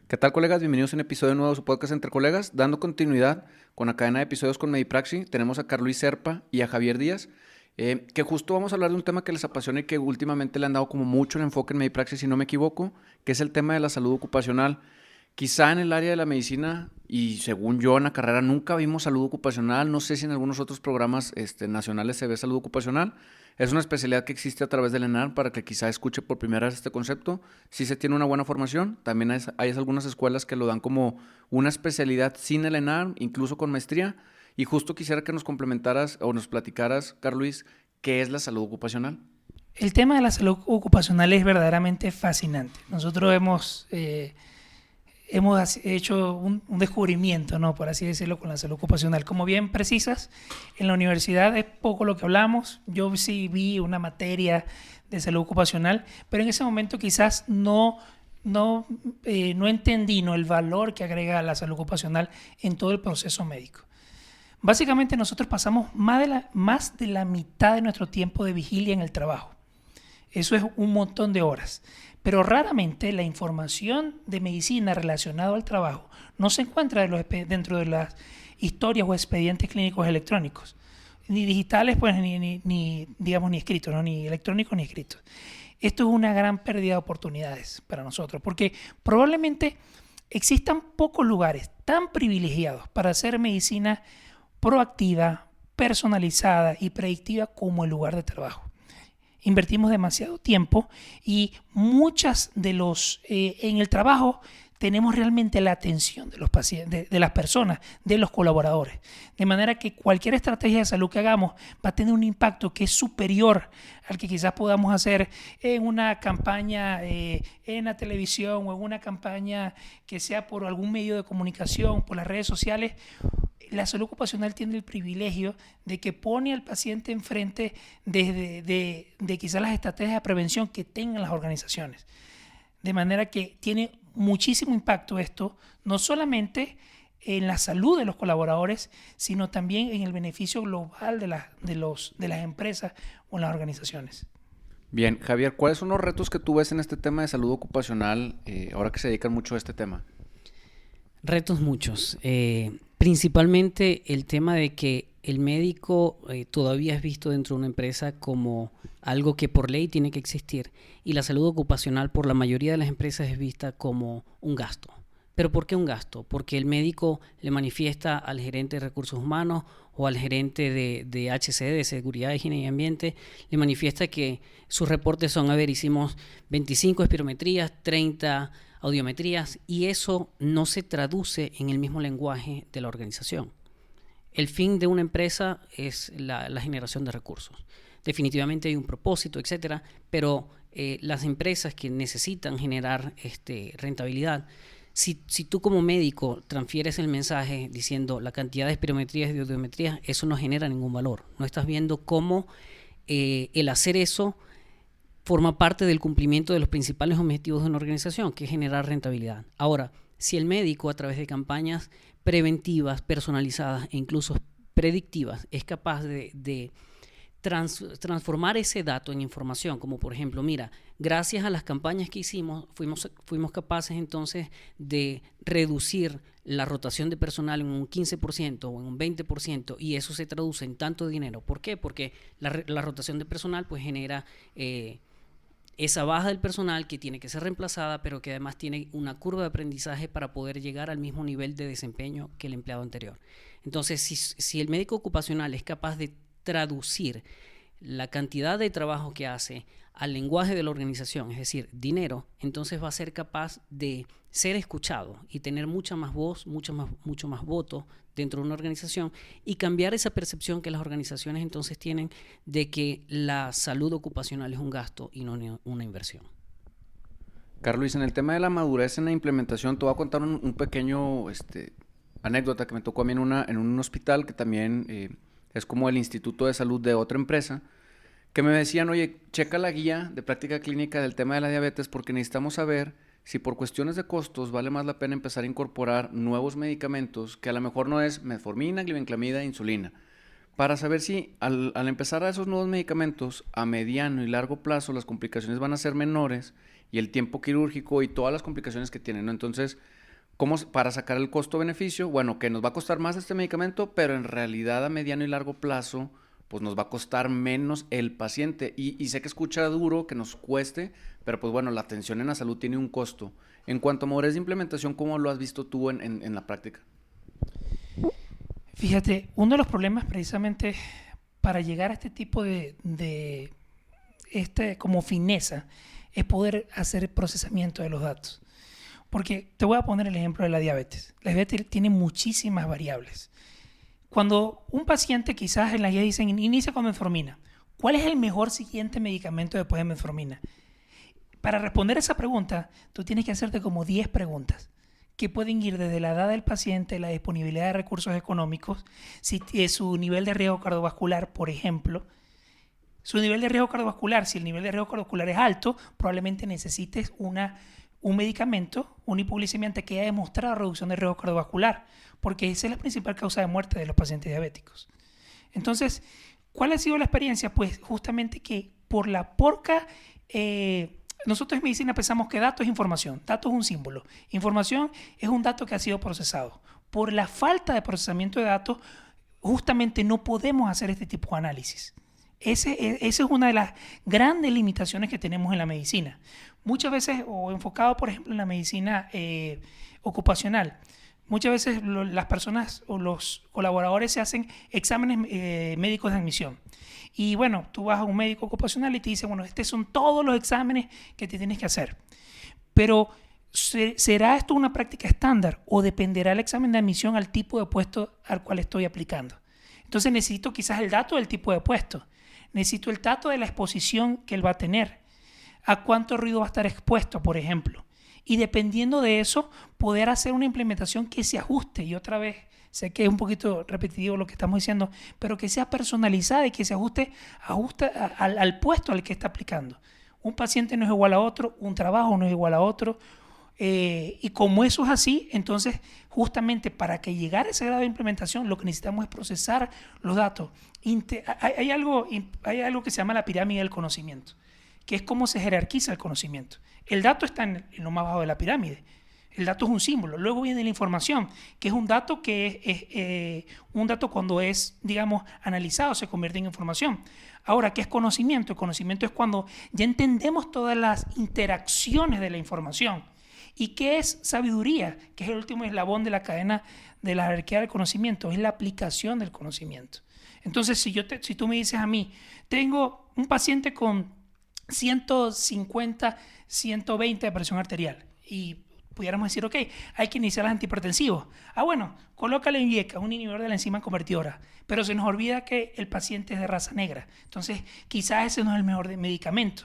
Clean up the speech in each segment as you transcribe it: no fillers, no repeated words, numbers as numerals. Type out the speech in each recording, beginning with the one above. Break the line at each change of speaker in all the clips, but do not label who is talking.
¿Qué tal, colegas? Bienvenidos a un episodio nuevo de su podcast Entre Colegas. Dando continuidad con la cadena de episodios con Medipraxi, tenemos a Carlos Serpa y a Javier Díaz, que justo vamos a hablar de un tema que les apasiona y que últimamente le han dado como mucho el enfoque en Medipraxi, si no me equivoco, que es el tema de la salud ocupacional. Quizá en el área de la medicina, y según yo en la carrera nunca vimos salud ocupacional, no sé si en algunos otros programas nacionales se ve salud ocupacional. Es una especialidad que existe a través del ENAR para que quizá escuche por primera vez este concepto. Si se tiene una buena formación, también hay algunas escuelas que lo dan como una especialidad sin el ENAR, incluso con maestría. Y justo quisiera que nos complementaras o nos platicaras, Carlos, qué es la salud ocupacional.
El tema de la salud ocupacional es verdaderamente fascinante. Nosotros hemos hecho un descubrimiento, ¿no? Por así decirlo, con la salud ocupacional. Como bien precisas, en la universidad es poco lo que hablamos. Yo sí vi una materia de salud ocupacional, pero en ese momento quizás no entendí, ¿no?, el valor que agrega la salud ocupacional en todo el proceso médico. Básicamente nosotros pasamos más de la mitad de nuestro tiempo de vigilia en el trabajo. Eso es un montón de horas. Pero raramente la información de medicina relacionada al trabajo no se encuentra dentro de las historias o expedientes clínicos electrónicos. Ni digitales, pues, digamos, ni escritos, ¿no? Ni electrónicos ni escritos. Esto es una gran pérdida de oportunidades para nosotros, porque probablemente existan pocos lugares tan privilegiados para hacer medicina proactiva, personalizada y predictiva como el lugar de trabajo. Invertimos demasiado tiempo y muchas en el trabajo tenemos realmente la atención de los pacientes, de las personas, de los colaboradores. De manera que cualquier estrategia de salud que hagamos va a tener un impacto que es superior al que quizás podamos hacer en una campaña en la televisión o en una campaña que sea por algún medio de comunicación, por las redes sociales. La salud ocupacional tiene el privilegio de que pone al paciente enfrente de quizás las estrategias de prevención que tengan las organizaciones. De manera que tiene muchísimo impacto esto, no solamente en la salud de los colaboradores, sino también en el beneficio global de las empresas o las organizaciones.
Bien, Javier, ¿cuáles son los retos que tú ves en este tema de salud ocupacional ahora que se dedican mucho a este tema?
Retos muchos. Principalmente el tema de que el médico todavía es visto dentro de una empresa como algo que por ley tiene que existir, y la salud ocupacional por la mayoría de las empresas es vista como un gasto. ¿Pero por qué un gasto? Porque el médico le manifiesta al gerente de recursos humanos o al gerente de HCE, de Seguridad, Higiene y Ambiente, le manifiesta que sus reportes son, hicimos 25 espirometrías, 30 audiometrías, y eso no se traduce en el mismo lenguaje de la organización. El fin de una empresa es la generación de recursos. Definitivamente hay un propósito, etcétera, pero las empresas que necesitan generar rentabilidad, si tú como médico transfieres el mensaje diciendo la cantidad de espirometrías y de audiometrías, eso no genera ningún valor. No estás viendo cómo el hacer eso forma parte del cumplimiento de los principales objetivos de una organización, que es generar rentabilidad. Ahora, si el médico, a través de campañas preventivas, personalizadas e incluso predictivas, es capaz de transformar ese dato en información, como por ejemplo, mira, gracias a las campañas que hicimos, fuimos capaces entonces de reducir la rotación de personal en un 15% o en un 20%, y eso se traduce en tanto dinero. ¿Por qué? Porque la rotación de personal pues genera esa baja del personal que tiene que ser reemplazada, pero que además tiene una curva de aprendizaje para poder llegar al mismo nivel de desempeño que el empleado anterior. Entonces, si el médico ocupacional es capaz de traducir la cantidad de trabajo que hace al lenguaje de la organización, es decir, dinero, entonces va a ser capaz de ser escuchado y tener mucha más voz, mucho más voto dentro de una organización, y cambiar esa percepción que las organizaciones entonces tienen de que la salud ocupacional es un gasto y no una inversión.
Carlos, en el tema de la madurez en la implementación, te voy a contar un pequeño anécdota que me tocó a mí en un hospital que también es como el instituto de salud de otra empresa, que me decían, oye, checa la guía de práctica clínica del tema de la diabetes porque necesitamos saber si por cuestiones de costos vale más la pena empezar a incorporar nuevos medicamentos, que a lo mejor no es metformina, glibenclamida, insulina, para saber si al empezar a esos nuevos medicamentos a mediano y largo plazo las complicaciones van a ser menores y el tiempo quirúrgico y todas las complicaciones que tiene, ¿no? Entonces, para sacar el costo-beneficio? Bueno, que nos va a costar más este medicamento, pero en realidad a mediano y largo plazo, pues nos va a costar menos el paciente. Y sé que escucha duro, que nos cueste, pero pues bueno, la atención en la salud tiene un costo. En cuanto a modalidades de implementación, ¿cómo lo has visto tú en la práctica?
Fíjate, uno de los problemas precisamente para llegar a este tipo como fineza es poder hacer procesamiento de los datos. Porque te voy a poner el ejemplo de la diabetes. La diabetes tiene muchísimas variables. Cuando un paciente quizás en la guía dicen inicia con metformina, ¿cuál es el mejor siguiente medicamento después de metformina? Para responder esa pregunta, tú tienes que hacerte como 10 preguntas que pueden ir desde la edad del paciente, la disponibilidad de recursos económicos, su nivel de riesgo cardiovascular, por ejemplo. Su nivel de riesgo cardiovascular, si el nivel de riesgo cardiovascular es alto, probablemente necesites un medicamento, una hipoglicemia que haya demostrado reducción de riesgo cardiovascular, porque esa es la principal causa de muerte de los pacientes diabéticos. Entonces, ¿cuál ha sido la experiencia? Pues justamente que por la porca... nosotros en medicina pensamos que dato es información, dato es un símbolo, información es un dato que ha sido procesado. Por la falta de procesamiento de datos, justamente no podemos hacer este tipo de análisis. Esa es una de las grandes limitaciones que tenemos en la medicina. Muchas veces, o enfocado por ejemplo en la medicina ocupacional, muchas veces las personas o los colaboradores se hacen exámenes médicos de admisión. Y bueno, tú vas a un médico ocupacional y te dice, bueno, estos son todos los exámenes que te tienes que hacer. Pero, ¿será esto una práctica estándar o dependerá el examen de admisión al tipo de puesto al cual estoy aplicando? Entonces necesito quizás el dato del tipo de puesto. Necesito el dato de la exposición que él va a tener. A cuánto ruido va a estar expuesto, por ejemplo. Y dependiendo de eso, poder hacer una implementación que se ajuste. Y otra vez, sé que es un poquito repetitivo lo que estamos diciendo, pero que sea personalizada y que se ajuste al puesto al que está aplicando. Un paciente no es igual a otro, un trabajo no es igual a otro. Y como eso es así, entonces justamente para que llegara a ese grado de implementación, lo que necesitamos es procesar los datos. Hay algo que se llama la pirámide del conocimiento, que es cómo se jerarquiza el conocimiento. El dato está en lo más bajo de la pirámide. El dato es un símbolo. Luego viene la información, que es un dato un dato cuando es, digamos, analizado, se convierte en información. Ahora, ¿qué es conocimiento? El conocimiento es cuando ya entendemos todas las interacciones de la información. ¿Y qué es sabiduría? Que es el último eslabón de la cadena de la jerarquía del conocimiento. Es la aplicación del conocimiento. Entonces, si tú me dices a mí, tengo un paciente con 150, 120 de presión arterial y pudiéramos decir, ok, hay que iniciar los antihipertensivos. Bueno, colócale un IECA, un inhibidor de la enzima convertidora, pero se nos olvida que el paciente es de raza negra. Entonces, quizás ese no es el mejor medicamento.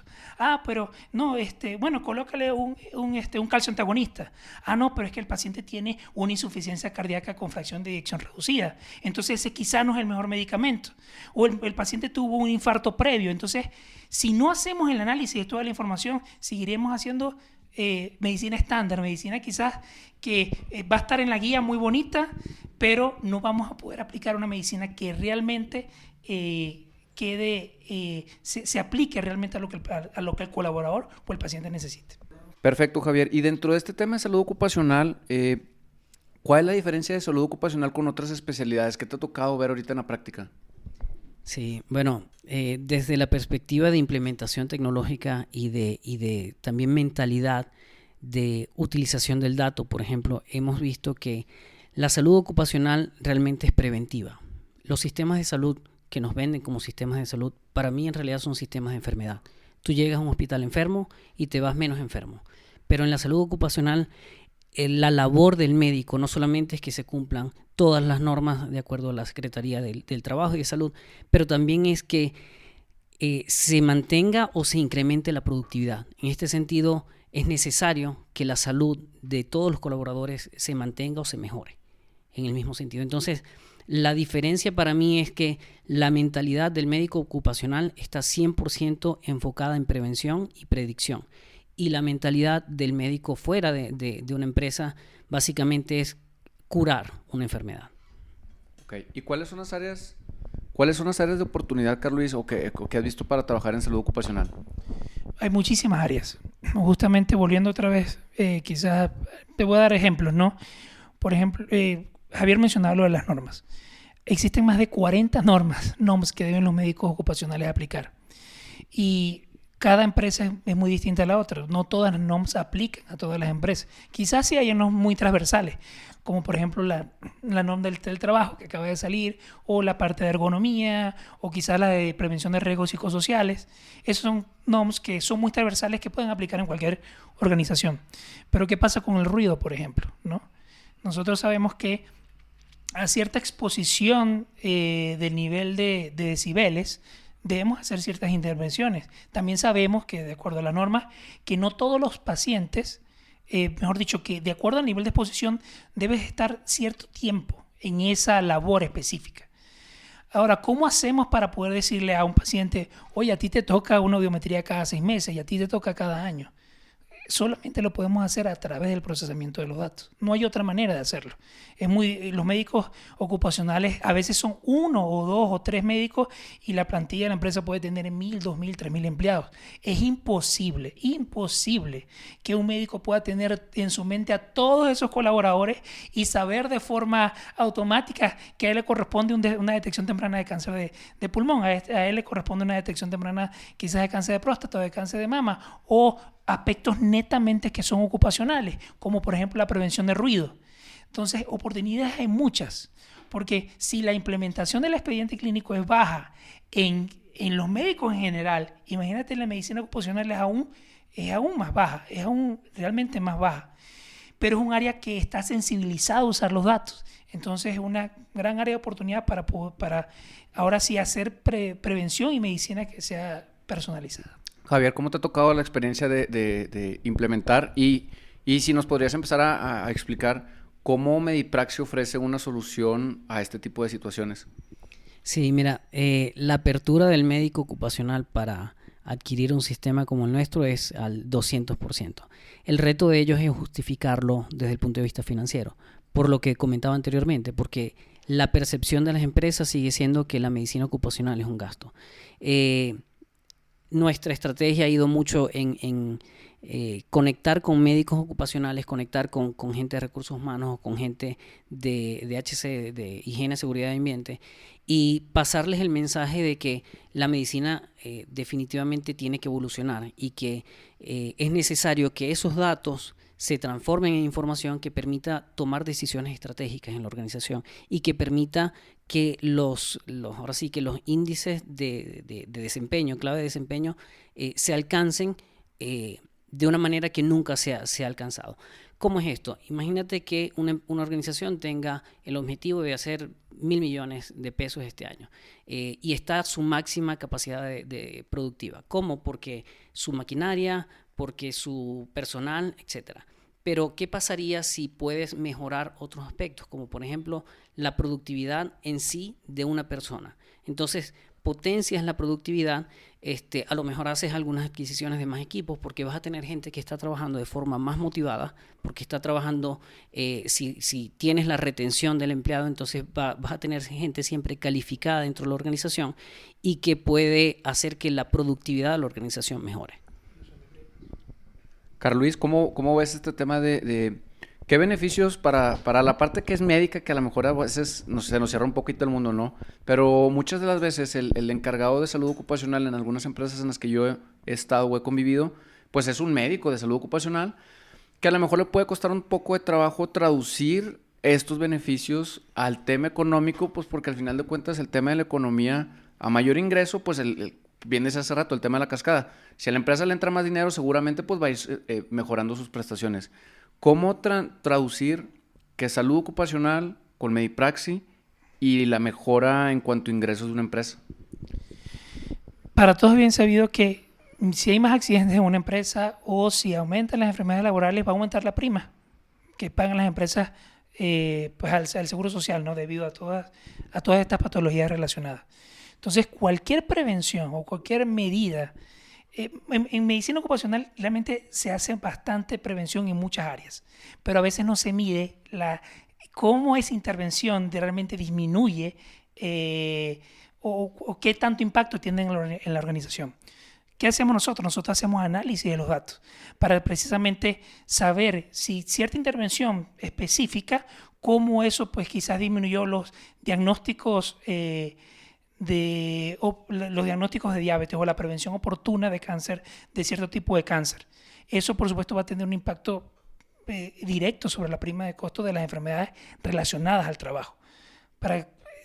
Pero no, bueno, colócale un calcio antagonista. No, pero es que el paciente tiene una insuficiencia cardíaca con fracción de eyección reducida. Entonces, ese quizás no es el mejor medicamento. O el paciente tuvo un infarto previo. Entonces, si no hacemos el análisis de toda la información, seguiremos haciendo medicina estándar, medicina quizás que va a estar en la guía muy bonita, pero no vamos a poder aplicar una medicina que realmente se aplique realmente a lo que el colaborador o el paciente necesite.
Perfecto, Javier. Y dentro de este tema de salud ocupacional, ¿cuál es la diferencia de salud ocupacional con otras especialidades? ¿Qué te ha tocado ver ahorita en la práctica?
Sí, bueno, desde la perspectiva de implementación tecnológica y de también mentalidad de utilización del dato, por ejemplo, hemos visto que la salud ocupacional realmente es preventiva. Los sistemas de salud que nos venden como sistemas de salud, para mí en realidad son sistemas de enfermedad. Tú llegas a un hospital enfermo y te vas menos enfermo. Pero en la salud ocupacional, la labor del médico no solamente es que se cumplan todas las normas de acuerdo a la Secretaría del Trabajo y de Salud, pero también es que se mantenga o se incremente la productividad. En este sentido, es necesario que la salud de todos los colaboradores se mantenga o se mejore en el mismo sentido. Entonces, la diferencia para mí es que la mentalidad del médico ocupacional está 100% enfocada en prevención y predicción. Y la mentalidad del médico fuera de una empresa básicamente es curar una enfermedad.
Okay. ¿Y cuáles son las áreas de oportunidad, Carlos, o que has visto para trabajar en salud ocupacional?
Hay muchísimas áreas. justamente volviendo otra vez, quizás te voy a dar ejemplos, ¿no? Por ejemplo, Javier mencionaba lo de las normas. Existen más de 40 NOMS que deben los médicos ocupacionales aplicar. Y cada empresa es muy distinta a la otra. No todas las NOMS aplican a todas las empresas. Quizás sí hay normas muy transversales, como por ejemplo la NOM del teletrabajo que acaba de salir, o la parte de ergonomía, o quizás la de prevención de riesgos psicosociales. Esos son NOMS que son muy transversales que pueden aplicar en cualquier organización. Pero ¿qué pasa con el ruido, por ejemplo? ¿No? Nosotros sabemos que a cierta exposición del nivel de decibeles, debemos hacer ciertas intervenciones. También sabemos que, de acuerdo a la norma, que no todos los pacientes, mejor dicho, que de acuerdo al nivel de exposición, debes estar cierto tiempo en esa labor específica. Ahora, ¿cómo hacemos para poder decirle a un paciente, oye, a ti te toca una audiometría cada 6 meses y a ti te toca cada año? Solamente lo podemos hacer a través del procesamiento de los datos. No hay otra manera de hacerlo. Los médicos ocupacionales a veces son 1 o 2 o 3 médicos y la plantilla de la empresa puede tener 1,000, 2,000, 3,000 empleados. Es imposible que un médico pueda tener en su mente a todos esos colaboradores y saber de forma automática que a él le corresponde una detección temprana de cáncer de pulmón, a él le corresponde una detección temprana quizás de cáncer de próstata o de cáncer de mama, o aspectos netamente que son ocupacionales, como por ejemplo la prevención de ruido. Entonces, oportunidades hay muchas, porque si la implementación del expediente clínico es baja en los médicos en general, imagínate en la medicina ocupacional es aún más baja, es aún realmente más baja. Pero es un área que está sensibilizada a usar los datos. Entonces es una gran área de oportunidad para ahora sí hacer prevención y medicina que sea personalizada.
Javier, ¿cómo te ha tocado la experiencia de implementar? Y si nos podrías empezar a explicar cómo Medipraxi ofrece una solución a este tipo de situaciones.
Sí, mira, la apertura del médico ocupacional para adquirir un sistema como el nuestro es al 200%. El reto de ellos es justificarlo desde el punto de vista financiero, por lo que comentaba anteriormente, porque la percepción de las empresas sigue siendo que la medicina ocupacional es un gasto. Nuestra estrategia ha ido mucho en conectar con médicos ocupacionales, conectar con gente de recursos humanos, con gente de HC, de higiene, seguridad y ambiente, y pasarles el mensaje de que la medicina definitivamente tiene que evolucionar y que es necesario que esos datos se transformen en información que permita tomar decisiones estratégicas en la organización y que permita que ahora sí que los índices de desempeño, clave de desempeño, se alcancen de una manera que nunca se ha alcanzado. ¿Cómo es esto? Imagínate que una organización tenga el objetivo de hacer 1,000 millones de pesos este año y está a su máxima capacidad de productiva. ¿Cómo? Porque su maquinaria, porque su personal, etcétera. Pero, ¿qué pasaría si puedes mejorar otros aspectos? Como, por ejemplo, la productividad en sí de una persona. Entonces, potencias la productividad, a lo mejor haces algunas adquisiciones de más equipos porque vas a tener gente que está trabajando de forma más motivada, porque está trabajando, si tienes la retención del empleado, entonces vas a tener gente siempre calificada dentro de la organización y que puede hacer que la productividad de la organización mejore.
Carlos Luis, ¿cómo ves este tema de qué beneficios para la parte que es médica, que a lo mejor a veces se nos cierra un poquito el mundo, ¿no? Pero muchas de las veces el encargado de salud ocupacional en algunas empresas en las que yo he estado o he convivido, pues es un médico de salud ocupacional que a lo mejor le puede costar un poco de trabajo traducir estos beneficios al tema económico, pues porque al final de cuentas el tema de la economía, a mayor ingreso, pues bien decía hace rato, el tema de la cascada. Si a la empresa le entra más dinero, seguramente pues va a ir mejorando sus prestaciones. ¿Cómo traducir que salud ocupacional con Medipraxi y la mejora en cuanto a ingresos de una empresa?
Para todos es bien sabido que si hay más accidentes en una empresa o si aumentan las enfermedades laborales, va a aumentar la prima que pagan las empresas pues al Seguro Social, ¿no? Debido a todas estas patologías relacionadas. Entonces, cualquier prevención o cualquier medida, en medicina ocupacional realmente se hace bastante prevención en muchas áreas, pero a veces no se mide cómo esa intervención realmente disminuye o qué tanto impacto tiene en la organización. ¿qué hacemos nosotros? Nosotros hacemos análisis de los datos para precisamente saber si cierta intervención específica, cómo eso pues quizás disminuyó los diagnósticos los diagnósticos de diabetes o la prevención oportuna de cáncer, de cierto tipo de cáncer. Eso, por supuesto, va a tener un impacto directo sobre la prima de costo de las enfermedades relacionadas al trabajo.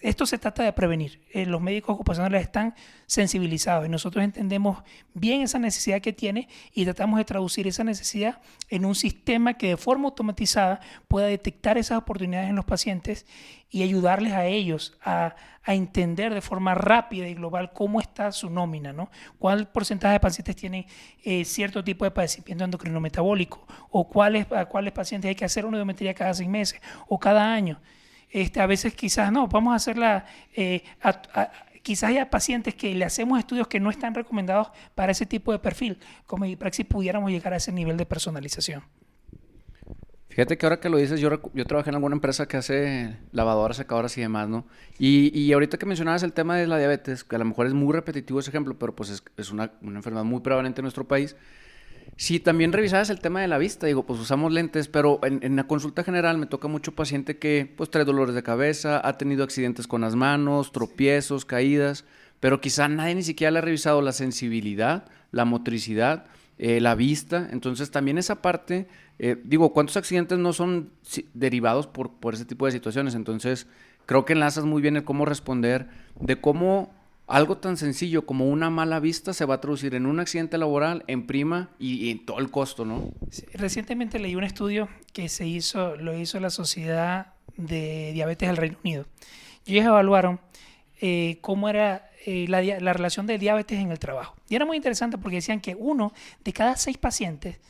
Esto se trata de prevenir. Los médicos ocupacionales están sensibilizados y nosotros entendemos bien esa necesidad que tiene y tratamos de traducir esa necesidad en un sistema que de forma automatizada pueda detectar esas oportunidades en los pacientes y ayudarles a ellos a entender de forma rápida y global cómo está su nómina, ¿no? Cuál porcentaje de pacientes tienen cierto tipo de padecimiento endocrino metabólico o a cuáles pacientes hay que hacer una audiometría cada 6 meses o cada año. A veces quizás no, vamos a hacerla, quizás haya pacientes que le hacemos estudios que no están recomendados para ese tipo de perfil. Como MediPraxis pudiéramos llegar a ese nivel de personalización.
Fíjate que ahora que lo dices, yo trabajé en alguna empresa que hace lavadoras, secadoras y demás, ¿no? Y ahorita que mencionabas el tema de la diabetes, que a lo mejor es muy repetitivo ese ejemplo, pero pues es una enfermedad muy prevalente en nuestro país. Si también revisabas el tema de la vista, digo, pues usamos lentes, pero en la consulta general me toca mucho paciente que pues trae dolores de cabeza, ha tenido accidentes con las manos, tropiezos, caídas, pero quizá nadie ni siquiera le ha revisado la sensibilidad, la motricidad, la vista. Entonces también esa parte, ¿cuántos accidentes no son derivados por ese tipo de situaciones? Entonces creo que enlazas muy bien el cómo responder, de cómo algo tan sencillo como una mala vista se va a traducir en un accidente laboral, en prima y en todo el costo, ¿no?
Sí, recientemente leí un estudio que lo hizo la Sociedad de Diabetes del Reino Unido. Y ellos evaluaron cómo era la relación de diabetes en el trabajo. Y era muy interesante porque decían que 1 de cada 6 pacientes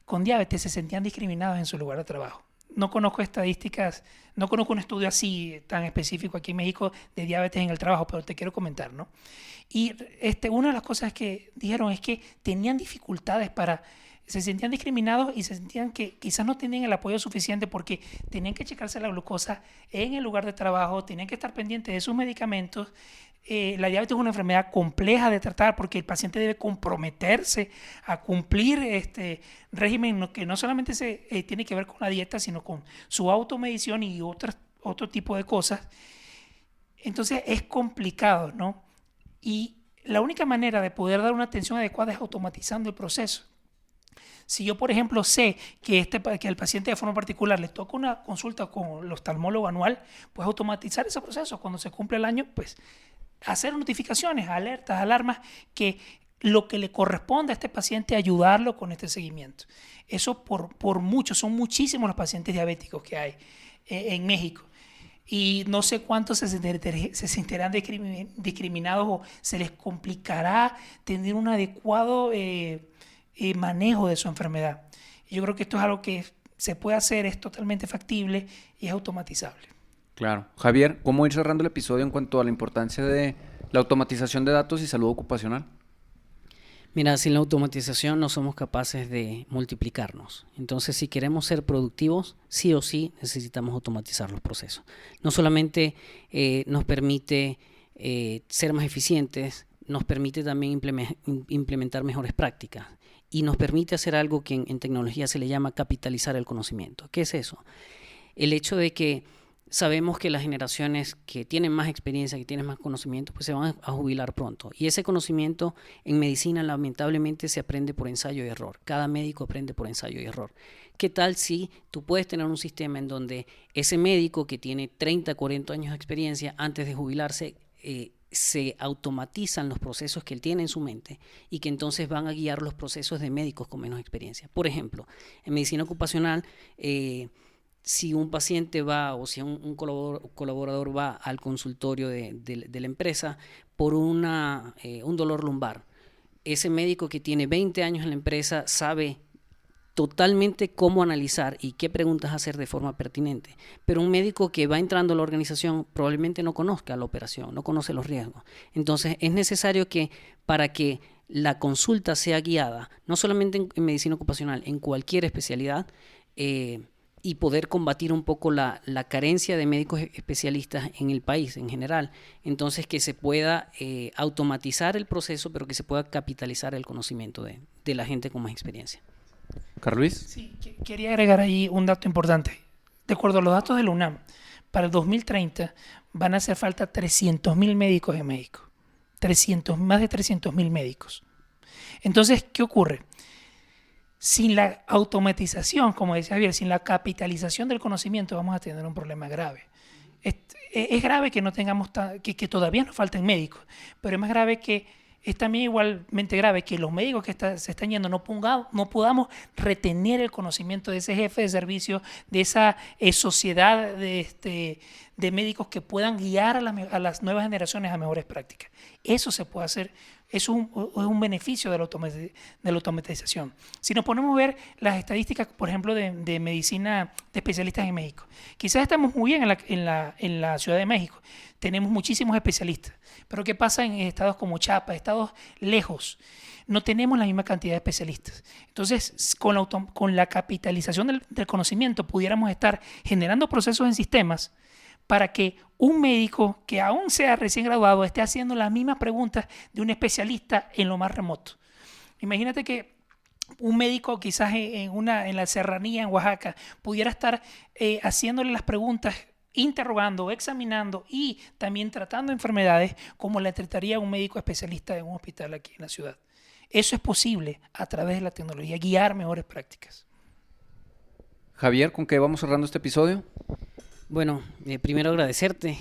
con diabetes se sentían discriminados en su lugar de trabajo. No conozco estadísticas, no conozco un estudio así tan específico aquí en México de diabetes en el trabajo, pero te quiero comentar, ¿no? Y una de las cosas que dijeron es que tenían dificultades se sentían discriminados y se sentían que quizás no tenían el apoyo suficiente porque tenían que checarse la glucosa en el lugar de trabajo, tenían que estar pendientes de sus medicamentos. La diabetes es una enfermedad compleja de tratar porque el paciente debe comprometerse a cumplir este régimen que no solamente tiene que ver con la dieta, sino con su automedición y otro tipo de cosas. Entonces es complicado, ¿no? Y la única manera de poder dar una atención adecuada es automatizando el proceso. Si yo, por ejemplo, sé que el paciente de forma particular le toca una consulta con el oftalmólogo anual, pues automatizar ese proceso. Cuando se cumple el año, pues hacer notificaciones, alertas, alarmas, que lo que le corresponde a este paciente, ayudarlo con este seguimiento. Eso por muchos, son muchísimos los pacientes diabéticos que hay en México. Y no sé cuántos se sentirán discriminados o se les complicará tener un adecuado manejo de su enfermedad. Yo creo que esto es algo que se puede hacer, es totalmente factible y es automatizable.
Claro. Javier, ¿cómo ir cerrando el episodio en cuanto a la importancia de la automatización de datos y salud ocupacional?
Mira, sin la automatización no somos capaces de multiplicarnos. Entonces, si queremos ser productivos, sí o sí necesitamos automatizar los procesos. No solamente nos permite ser más eficientes, nos permite también implementar mejores prácticas y nos permite hacer algo que en tecnología se le llama capitalizar el conocimiento. ¿Qué es eso? El hecho de que sabemos que las generaciones que tienen más experiencia, que tienen más conocimiento, pues se van a jubilar pronto. Y ese conocimiento en medicina lamentablemente se aprende por ensayo y error. Cada médico aprende por ensayo y error. ¿Qué tal si tú puedes tener un sistema en donde ese médico que tiene 30, 40 años de experiencia, antes de jubilarse, se automatizan los procesos que él tiene en su mente y que entonces van a guiar los procesos de médicos con menos experiencia? Por ejemplo, en medicina ocupacional, si un paciente va o si un colaborador va al consultorio de la empresa por un dolor lumbar, ese médico que tiene 20 años en la empresa sabe totalmente cómo analizar y qué preguntas hacer de forma pertinente. Pero un médico que va entrando a la organización probablemente no conozca la operación, no conoce los riesgos. Entonces es necesario que para que la consulta sea guiada, no solamente en medicina ocupacional, en cualquier especialidad, y poder combatir un poco la carencia de médicos especialistas en el país en general. Entonces, que se pueda automatizar el proceso, pero que se pueda capitalizar el conocimiento de la gente con más experiencia.
Carlos Luis.
Sí, quería agregar ahí un dato importante. De acuerdo a los datos de la UNAM, para el 2030 van a hacer falta 300.000 médicos en México. Más de 300.000 médicos. Entonces, ¿qué ocurre? Sin la automatización, como decía Javier, sin la capitalización del conocimiento, vamos a tener un problema grave. Es grave que no tengamos que todavía nos falten médicos, pero es más grave que es también igualmente grave que los médicos que se están yendo no podamos retener el conocimiento de ese jefe de servicio, de esa sociedad de médicos que puedan guiar a las nuevas generaciones a mejores prácticas. Eso se puede hacer. Es un beneficio de la automatización. Si nos ponemos a ver las estadísticas, por ejemplo, de medicina de especialistas en México, quizás estamos muy bien en la Ciudad de México, tenemos muchísimos especialistas, pero ¿qué pasa en estados como Chiapas, estados lejos? No tenemos la misma cantidad de especialistas. Entonces, con la capitalización del conocimiento, pudiéramos estar generando procesos en sistemas para que un médico que aún sea recién graduado esté haciendo las mismas preguntas de un especialista en lo más remoto. Imagínate que un médico quizás en la serranía en Oaxaca pudiera estar haciéndole las preguntas, interrogando, examinando y también tratando enfermedades como la trataría un médico especialista en un hospital aquí en la ciudad. Eso es posible a través de la tecnología, guiar mejores prácticas.
Javier, ¿con qué vamos cerrando este episodio?
Bueno, primero agradecerte,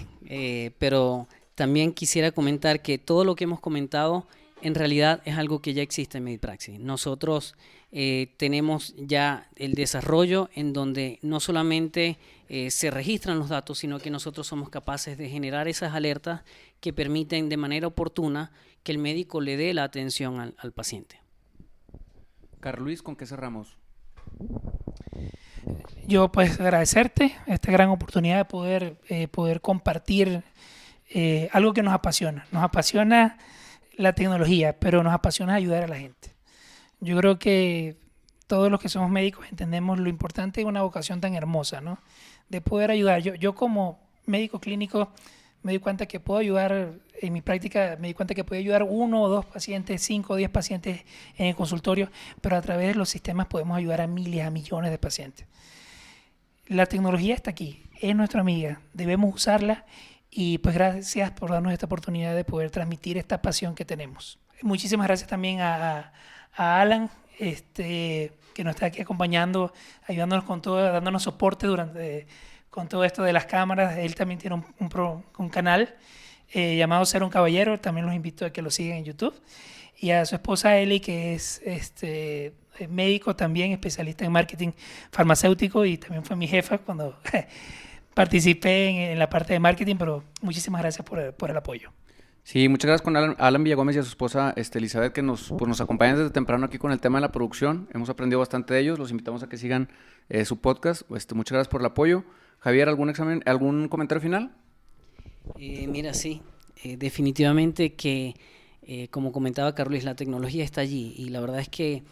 pero también quisiera comentar que todo lo que hemos comentado en realidad es algo que ya existe en Medipraxis. Nosotros tenemos ya el desarrollo en donde no solamente se registran los datos, sino que nosotros somos capaces de generar esas alertas que permiten de manera oportuna que el médico le dé la atención al paciente.
Carlos Luis, ¿con qué cerramos?
Yo pues agradecerte esta gran oportunidad de poder compartir algo que nos apasiona. Nos apasiona la tecnología, pero nos apasiona ayudar a la gente. Yo creo que todos los que somos médicos entendemos lo importante de una vocación tan hermosa, ¿no? De poder ayudar. Yo como médico clínico me di cuenta que puedo ayudar, en mi práctica me di cuenta que puedo ayudar 1 o 2 pacientes, 5 o 10 pacientes en el consultorio, pero a través de los sistemas podemos ayudar a miles, a millones de pacientes. La tecnología está aquí, es nuestra amiga, debemos usarla y pues gracias por darnos esta oportunidad de poder transmitir esta pasión que tenemos. Muchísimas gracias también a Alan, que nos está aquí acompañando, ayudándonos con todo, dándonos soporte con todo esto de las cámaras. Él también tiene un canal llamado Ser un Caballero, también los invito a que lo sigan en YouTube. Y a su esposa Eli, que es médico también, especialista en marketing farmacéutico y también fue mi jefa cuando participé en la parte de marketing, pero muchísimas gracias por el apoyo.
Sí, muchas gracias con Alan Villagómez y a su esposa Elizabeth que nos acompañan desde temprano aquí con el tema de la producción. Hemos aprendido bastante de ellos, los invitamos a que sigan su podcast. Muchas gracias por el apoyo. Javier, ¿algún comentario final?
Mira, sí, definitivamente que como comentaba Carlos, la tecnología está allí y la verdad es que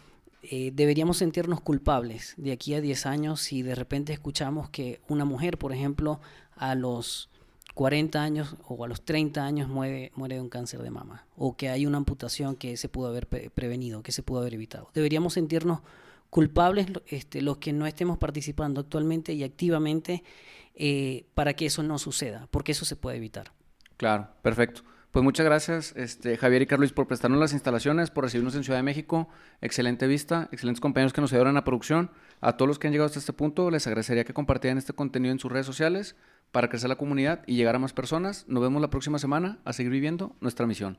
deberíamos sentirnos culpables de aquí a 10 años si de repente escuchamos que una mujer, por ejemplo, a los 40 años o a los 30 años muere de un cáncer de mama, o que hay una amputación que se pudo haber prevenido, que se pudo haber evitado. Deberíamos sentirnos culpables los que no estemos participando actualmente y activamente para que eso no suceda, porque eso se puede evitar.
Claro, perfecto. Pues muchas gracias Javier y Carlos por prestarnos las instalaciones, por recibirnos en Ciudad de México. Excelente vista, excelentes compañeros que nos ayudaron en la producción. A todos los que han llegado hasta este punto, les agradecería que compartieran este contenido en sus redes sociales para crecer la comunidad y llegar a más personas. Nos vemos la próxima semana a seguir viviendo nuestra misión.